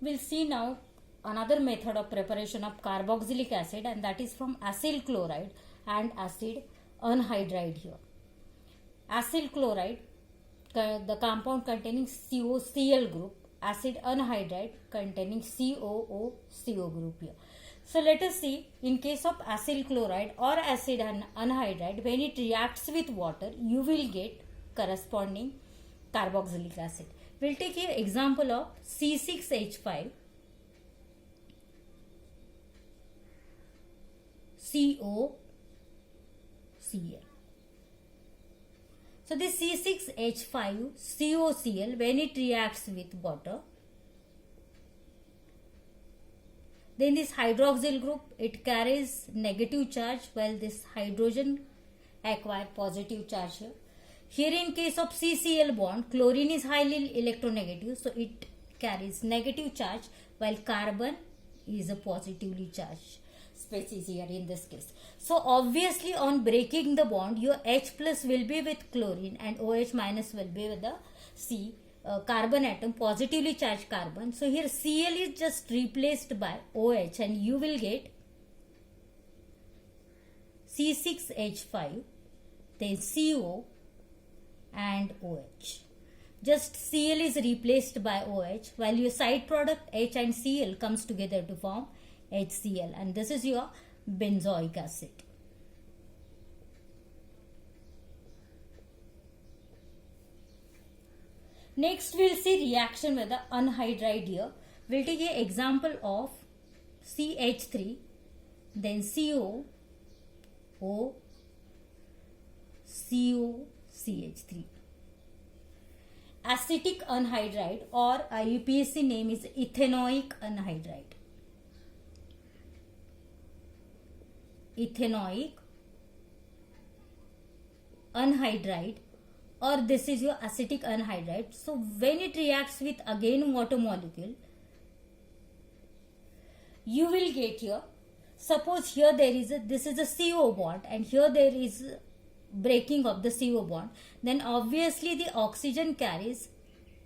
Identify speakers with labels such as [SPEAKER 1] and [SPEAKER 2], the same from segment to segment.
[SPEAKER 1] We'll see now another method of preparation of carboxylic acid, and that is from acyl chloride and acid anhydride here. Acyl chloride, the compound containing COCl group, acid anhydride containing COOCO group here. So let us see, in case of acyl chloride or acid anhydride, when it reacts with water, you will get corresponding carboxylic acid. We'll take here example of C6H5 COCl. So this C6H5 COCl, when it reacts with water, then this hydroxyl group, it carries negative charge, while this hydrogen acquire positive charge here. Here in case of CCl bond, chlorine is highly electronegative, so it carries negative charge, while carbon is a positively charged species here in this case. So obviously on breaking the bond, your H plus will be with chlorine and OH minus will be with the carbon atom, positively charged carbon. So here Cl is just replaced by OH and you will get C6H5, then CO and OH. Just Cl is replaced by OH, while your side product H and Cl comes together to form HCl, and this is your benzoic acid. Next we'll see reaction with the anhydride here. We'll take an example of CH3, then CO, O, CO, CH3. Acetic anhydride, or IUPAC name is ethanoic anhydride. Ethanoic anhydride, or this is your acetic anhydride. So when it reacts with again water molecule, you will get here, suppose here there is this is a CO bond and here there is breaking of the CO bond, then obviously the oxygen carries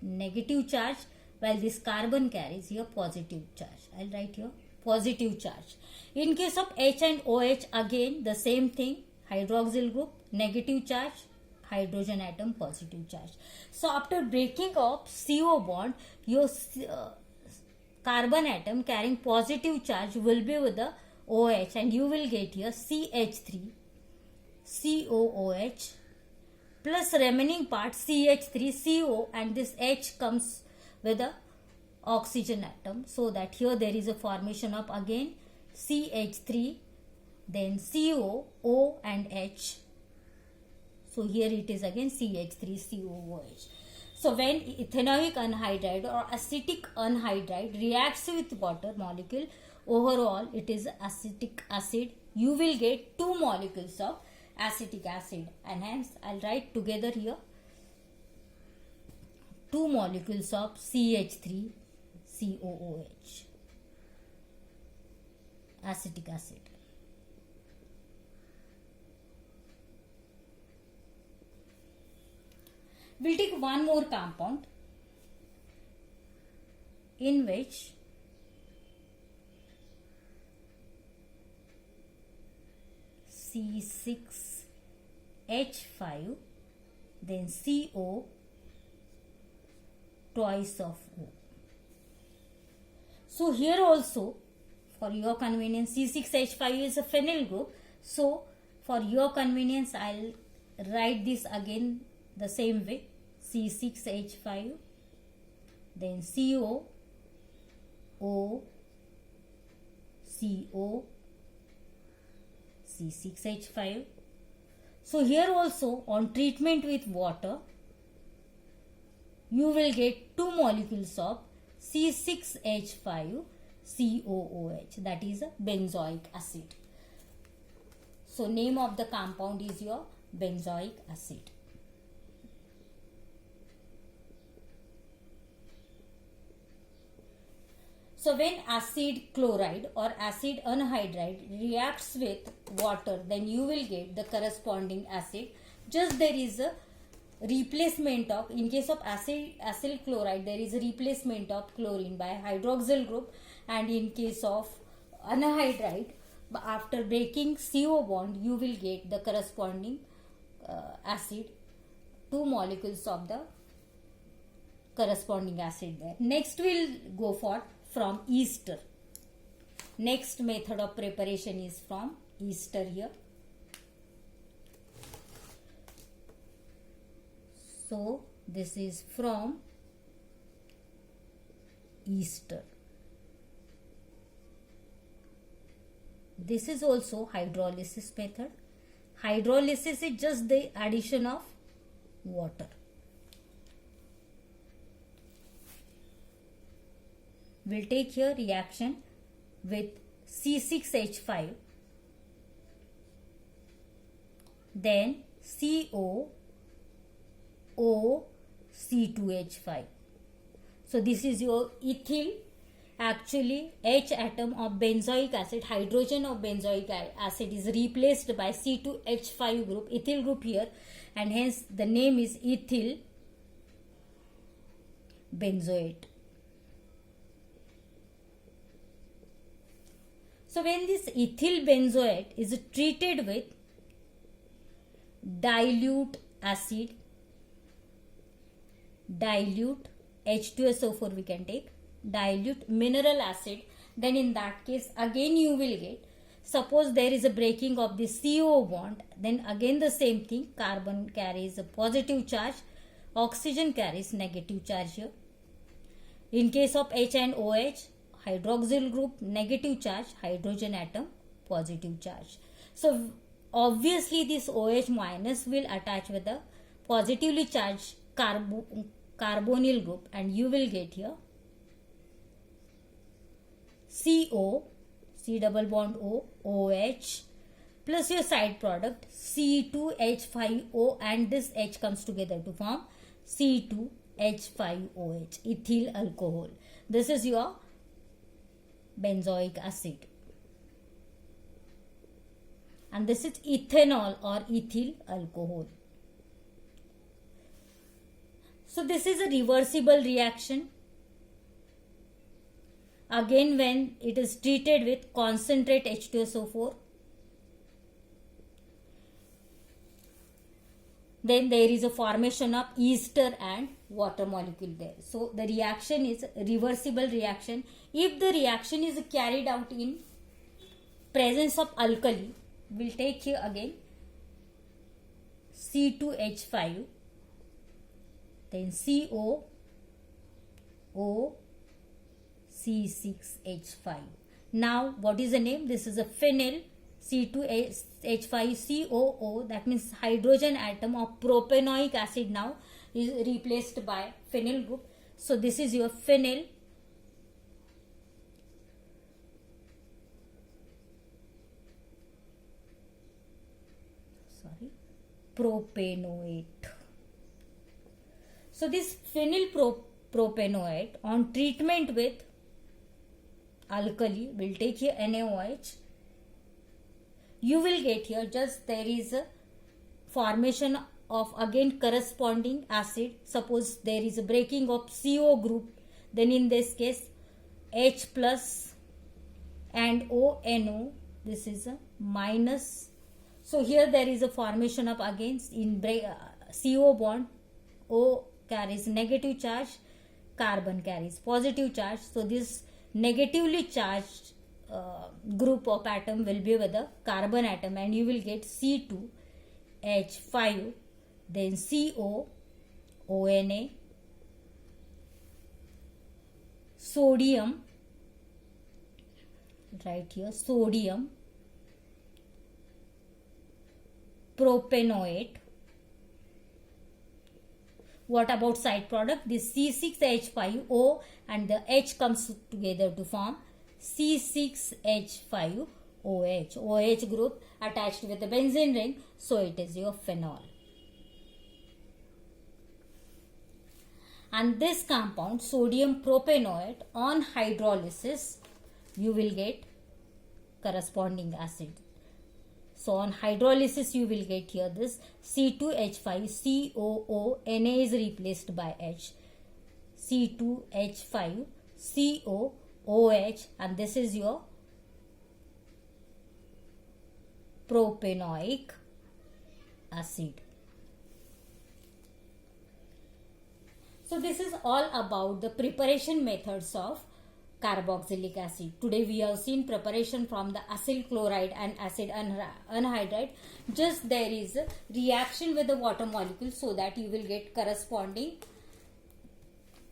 [SPEAKER 1] negative charge, while this carbon carries here positive charge. I'll write here positive charge. In case of H and OH, again the same thing, hydroxyl group, negative charge, hydrogen atom, positive charge. So after breaking of CO bond, your carbon atom carrying positive charge will be with the OH and you will get here CH3 COOH plus remaining part CH3CO, and this H comes with the oxygen atom, so that here there is a formation of again CH3, then CO, O and H. So here it is again CH3COOH. So when ethanoic anhydride or acetic anhydride reacts with water molecule, overall it is acetic acid. You will get two molecules of acetic acid, and hence I'll write together here two molecules of CH3COOH, acetic acid. We'll take one more compound in which C6H5, then CO, twice of O. So here also, for your convenience, C6H5 is a phenyl group. So for your convenience, I'll write this again the same way. C6H5, then CO, O, CO, C6H5. So here also on treatment with water, you will get two molecules of C6H5 COOH, that is a benzoic acid. So name of the compound is your benzoic acid. So when acid chloride or acid anhydride reacts with water, then you will get the corresponding acid. Just there is a replacement of, in case of acyl chloride, there is a replacement of chlorine by hydroxyl group, and in case of anhydride, after breaking CO bond, you will get the corresponding acid, two molecules of the corresponding acid there. Next we'll go for from ester. Next method of preparation is from ester here. So this is from ester. This is also hydrolysis method. Hydrolysis is just the addition of water. We'll take here reaction with C6H5, then CO, O, C2H5. So this is your ethyl. Actually, H atom of benzoic acid, hydrogen of benzoic acid is replaced by C2H5 group, ethyl group here, and hence the name is ethyl benzoate. So when this ethyl benzoate is treated with dilute acid, dilute H2SO4 we can take, dilute mineral acid, then in that case again you will get, suppose there is a breaking of the CO bond, then again the same thing, carbon carries a positive charge, oxygen carries negative charge here. In case of H and OH, hydroxyl group negative charge, hydrogen atom positive charge. So obviously this OH minus will attach with the positively charged carbonyl group, and you will get here CO, C double bond O, OH, plus your side product C2H5O, and this H comes together to form C2H5OH, ethyl alcohol. This is your benzoic acid. And this is ethanol or ethyl alcohol. So this is a reversible reaction. Again, when it is treated with concentrate H2SO4, then there is a formation of ester and water molecule there. So the reaction is a reversible reaction. If the reaction is carried out in presence of alkali, we'll take here again C2H5, then CO, O, C6H5. Now what is the name? This is a phenyl C2H5COO, that means hydrogen atom of propanoic acid now is replaced by phenyl group. So this is your phenyl propanoate. So this phenyl propanoate on treatment with alkali, will take here NaOH, you will get here just there is a formation of again corresponding acid. Suppose there is a breaking of CO group, then in this case H plus and ONO, this is a minus. So here there is a formation of again in CO bond, O carries negative charge, carbon carries positive charge. So this negatively charged group of atom will be with the carbon atom, and you will get C2H5, then CO, ONA, sodium, right here, sodium propanoate. What about side product? This C6H5O and the H comes together to form C6H5OH. OH group attached with the benzene ring, so it is your phenol. And this compound, sodium propanoate, on hydrolysis, you will get corresponding acid So on hydrolysis you will get here this C2H5COO, Na is replaced by H, C2H5COOH, and this is your propanoic acid. So this is all about the preparation methods of carboxylic acid. Today we have seen preparation from the acyl chloride and acid anhydride. Just there is a reaction with the water molecule so that you will get corresponding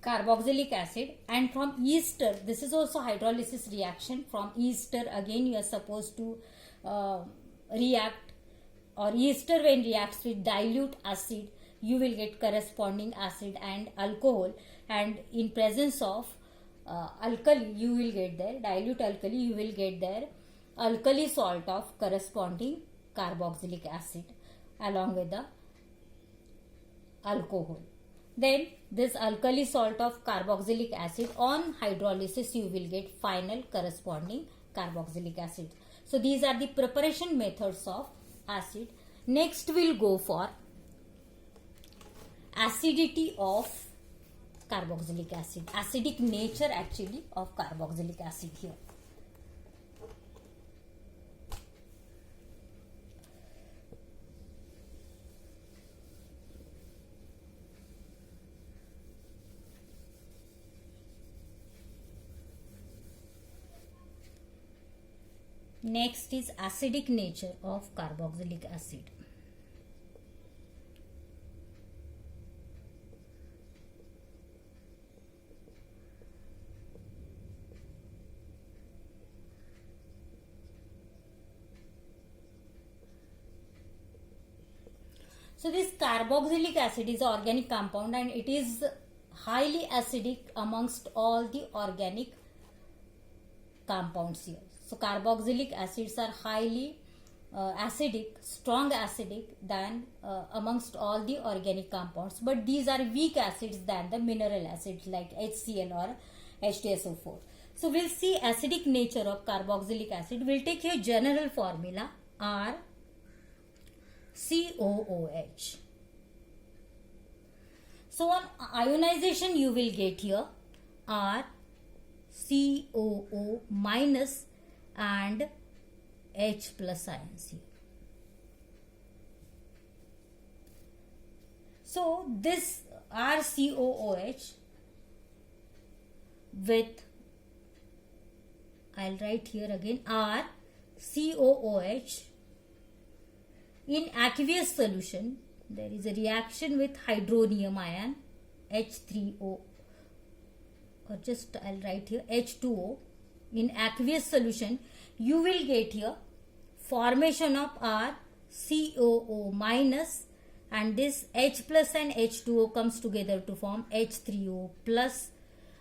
[SPEAKER 1] carboxylic acid. And from ester, this is also hydrolysis reaction. From ester again you are supposed to react, or ester when reacts with dilute acid you will get corresponding acid and alcohol, and in presence of alkali you will get there dilute alkali, you will get there alkali salt of corresponding carboxylic acid along with the alcohol. Then this alkali salt of carboxylic acid, on hydrolysis you will get final corresponding carboxylic acid. So these are the preparation methods of acid. Next we'll go for acidity of carboxylic acid, acidic nature actually of carboxylic acid here. Next is acidic nature of carboxylic acid. So this carboxylic acid is an organic compound and it is highly acidic amongst all the organic compounds here. So carboxylic acids are highly acidic, strong acidic than amongst all the organic compounds, but these are weak acids than the mineral acids like HCl or H2SO4. So we'll see acidic nature of carboxylic acid. We'll take here general formula RCOOH. So on ionization you will get here RCOO minus and H plus ions here. So this RCOOH with, I'll write here again RCOOH, in aqueous solution there is a reaction with hydronium ion H3O, or just I'll write here H2O. In aqueous solution you will get here formation of RCOO minus, and this H plus and H2O comes together to form H3O plus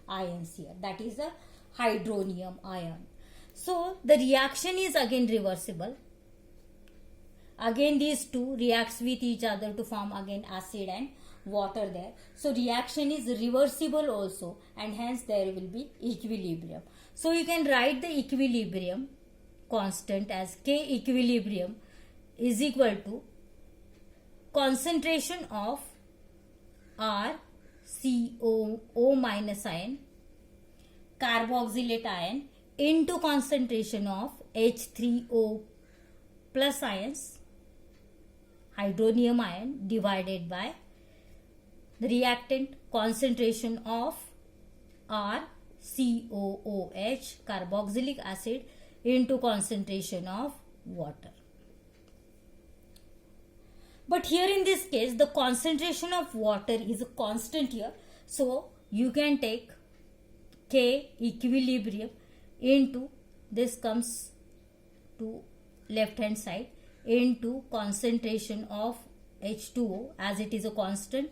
[SPEAKER 1] ions here, that is a hydronium ion. So the reaction is again reversible. Again these two reacts with each other to form again acid and water there. So reaction is reversible also, and hence there will be equilibrium. So you can write the equilibrium constant as K equilibrium is equal to concentration of RCOO minus ion, carboxylate ion, into concentration of H3O plus ions, hydronium ion, divided by the reactant concentration of RCOOH, carboxylic acid, into concentration of water. But here in this case the concentration of water is a constant here, so you can take K equilibrium into, this comes to left hand side, into concentration of H2O, as it is a constant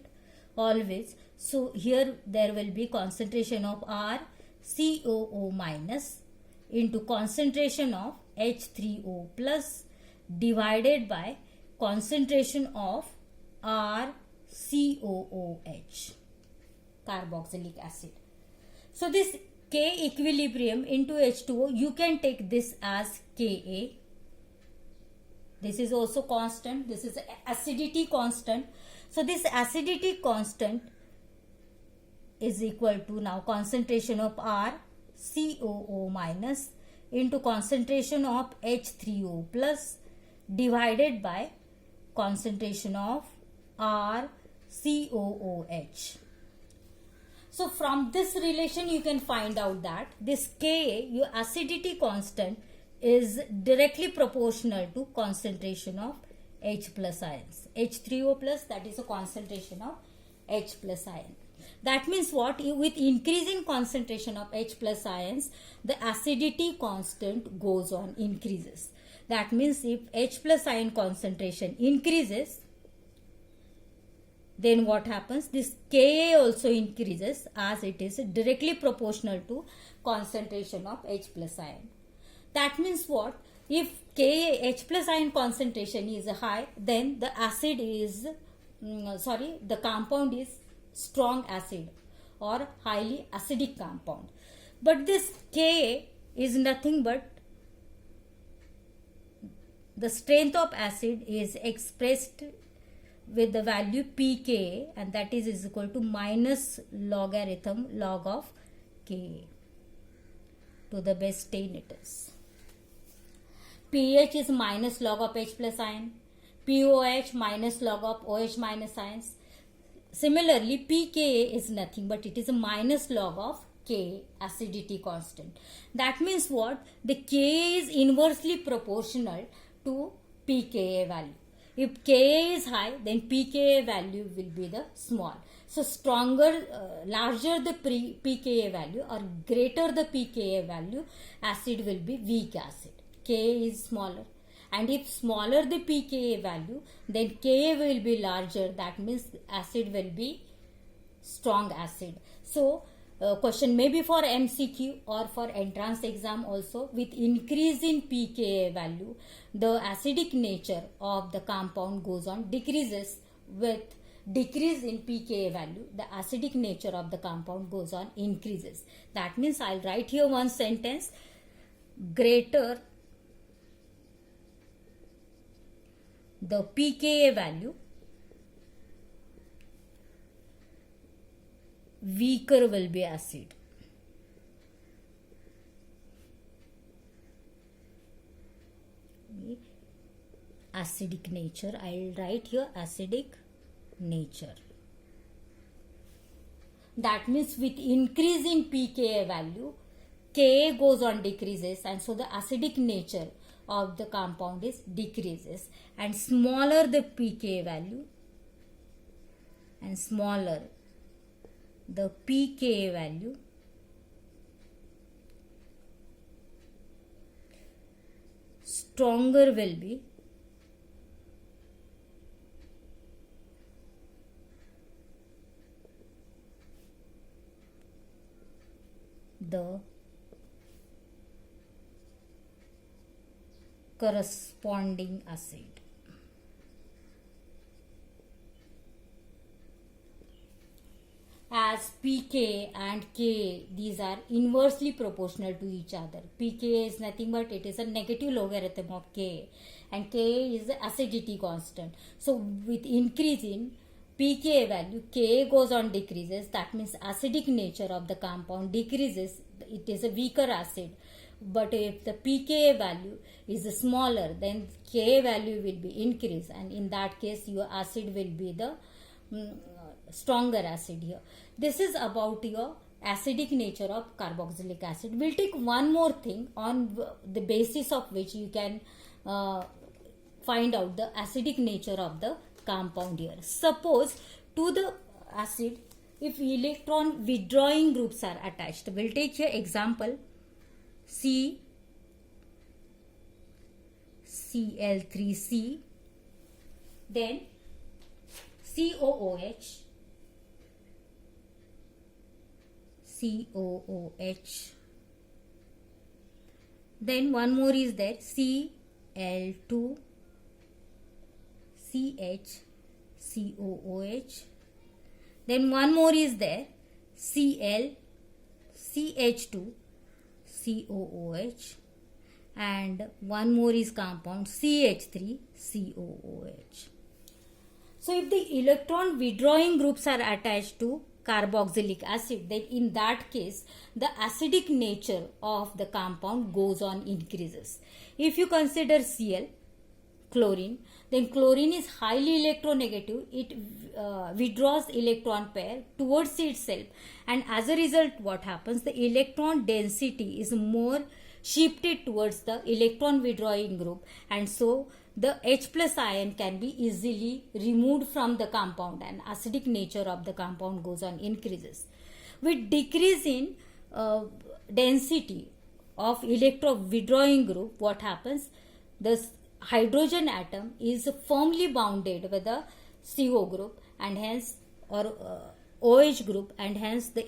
[SPEAKER 1] always. So here there will be concentration of RCOO minus into concentration of H3O plus divided by concentration of RCOOH, carboxylic acid. So this K equilibrium into H2O, you can take this as Ka. This is also constant. This is acidity constant. So this acidity constant is equal to now concentration of R COO minus into concentration of H3O plus divided by concentration of R COOH. So from this relation you can find out that this Ka, your acidity constant, is directly proportional to concentration of H plus ions. H3O plus, that is a concentration of H plus ion. That means what? With increasing concentration of H plus ions, the acidity constant goes on, increases. That means if H plus ion concentration increases, then what happens? This Ka also increases as it is directly proportional to concentration of H plus ion. That means what? If Ka, H plus ion concentration is high, then the acid is, the compound is strong acid or highly acidic compound. But this Ka is nothing but the strength of acid is expressed with the value pKa, and that is equal to minus logarithm log of Ka to the base 10 it is. pH is minus log of H plus ion, pOH minus log of OH minus ions. Similarly, pKa is nothing but it is a minus log of Ka, acidity constant. That means what? The Ka is inversely proportional to pKa value. If Ka is high, then pKa value will be the small. So larger the pKa value or greater the pKa value, acid will be weak acid. Ka is smaller. And if smaller the pKa value, then Ka will be larger. That means acid will be strong acid. So question may be for MCQ or for entrance exam also. With increase in pKa value, the acidic nature of the compound goes on decreases. With decrease in pKa value, the acidic nature of the compound goes on increases. That means I'll write here one sentence: greater the pKa value, weaker will be acid. Acidic nature, I'll write here acidic nature. That means with increase in pKa value, Ka goes on decreases, and so the acidic nature of the compound is decreases, and smaller the pKa value and smaller the pKa value, stronger will be the corresponding acid. As pK and Ka, these are inversely proportional to each other. pK is nothing but it is a negative logarithm of Ka, and Ka is the acidity constant. So with increase in pKa value, Ka goes on decreases. That means acidic nature of the compound decreases. It is a weaker acid. But if the pKa value is smaller, then Ka value will be increased, and in that case your acid will be the stronger acid here. This is about your acidic nature of carboxylic acid. We'll take one more thing on the basis of which you can find out the acidic nature of the compound here. Suppose to the acid, if electron withdrawing groups are attached, we'll take here example Cl3C, then COOH, then one more is there, Cl2, COOH, then one more is there, CH2, COOH, and one more is compound CH3COOH. So if the electron withdrawing groups are attached to carboxylic acid, then in that case the acidic nature of the compound goes on increases. If you consider Cl, chlorine, then chlorine is highly electronegative. It withdraws electron pair towards itself, and as a result what happens, the electron density is more shifted towards the electron withdrawing group, and so the H plus ion can be easily removed from the compound and acidic nature of the compound goes on increases. With decrease in density of electron withdrawing group, what happens, the hydrogen atom is firmly bounded with the CO group and hence OH group, and hence the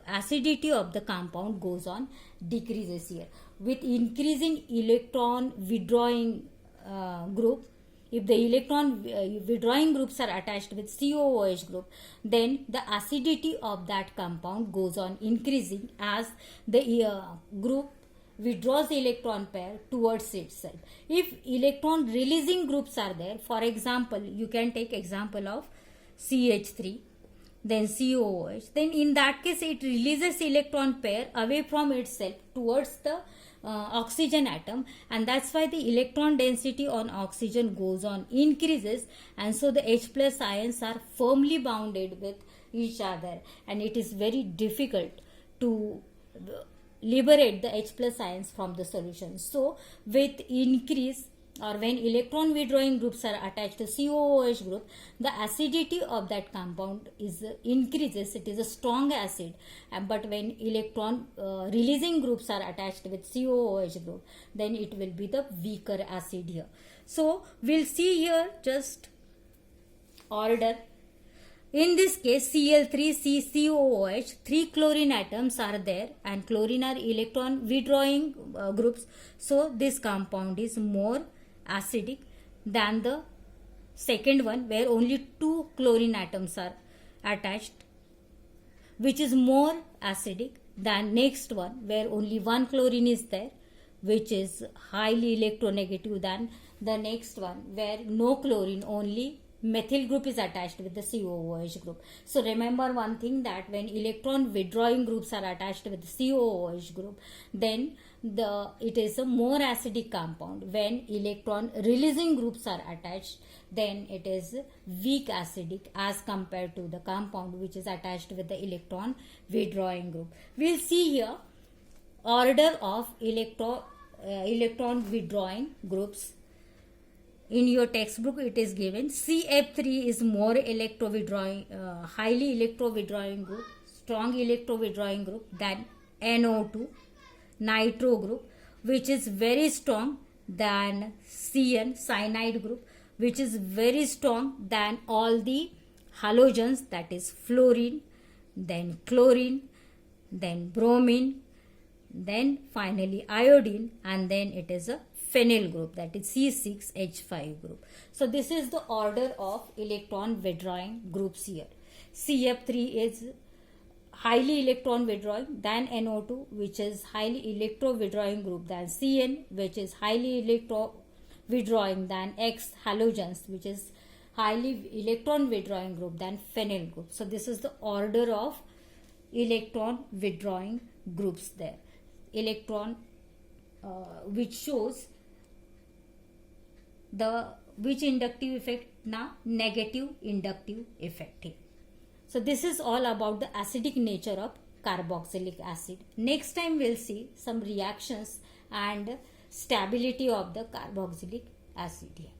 [SPEAKER 1] acidity of the compound goes on decreases here. With increasing electron withdrawing group, if the electron withdrawing groups are attached with COOH group, then the acidity of that compound goes on increasing as the group withdraws electron pair towards itself. If electron releasing groups are there, for example, you can take example of CH3, then COOH, then in that case it releases electron pair away from itself towards the oxygen atom, and that's why the electron density on oxygen goes on increases, and so the H plus ions are firmly bounded with each other, and it is very difficult to liberate the H plus ions from the solution. So with increase, or when electron withdrawing groups are attached to COOH group, the acidity of that compound is increases. It is a strong acid, but when electron releasing groups are attached with COOH group, then it will be the weaker acid here. So we'll see here just order. In this case, Cl3CCOOH, 3 chlorine atoms are there, and chlorine are electron withdrawing groups. So this compound is more acidic than the second one, where only 2 chlorine atoms are attached, which is more acidic than next one, where only 1 chlorine is there, which is highly electronegative than the next one, where no chlorine, only methyl group is attached with the COOH group. So remember one thing, that when electron withdrawing groups are attached with the COOH group, then it is a more acidic compound. When electron releasing groups are attached, then it is weak acidic as compared to the compound which is attached with the electron withdrawing group. We'll see here order of electron withdrawing groups. In your textbook it is given CF3 is more highly electro-withdrawing group, strong electro-withdrawing group than NO2, nitro group, which is very strong than CN, cyanide group, which is very strong than all the halogens, that is fluorine, then chlorine, then bromine, then finally iodine, and then it is a phenyl group, that is C6H5 group. So this is the order of electron withdrawing groups here. CF3 is highly electron withdrawing than NO2, which is highly electro withdrawing group than CN, which is highly electro withdrawing than X halogens, which is highly electron withdrawing group than phenyl group. So this is the order of electron withdrawing groups there. Electron which shows which inductive effect now, negative inductive effect here. So this is all about the acidic nature of carboxylic acid. Next time we'll see some reactions and stability of the carboxylic acid here.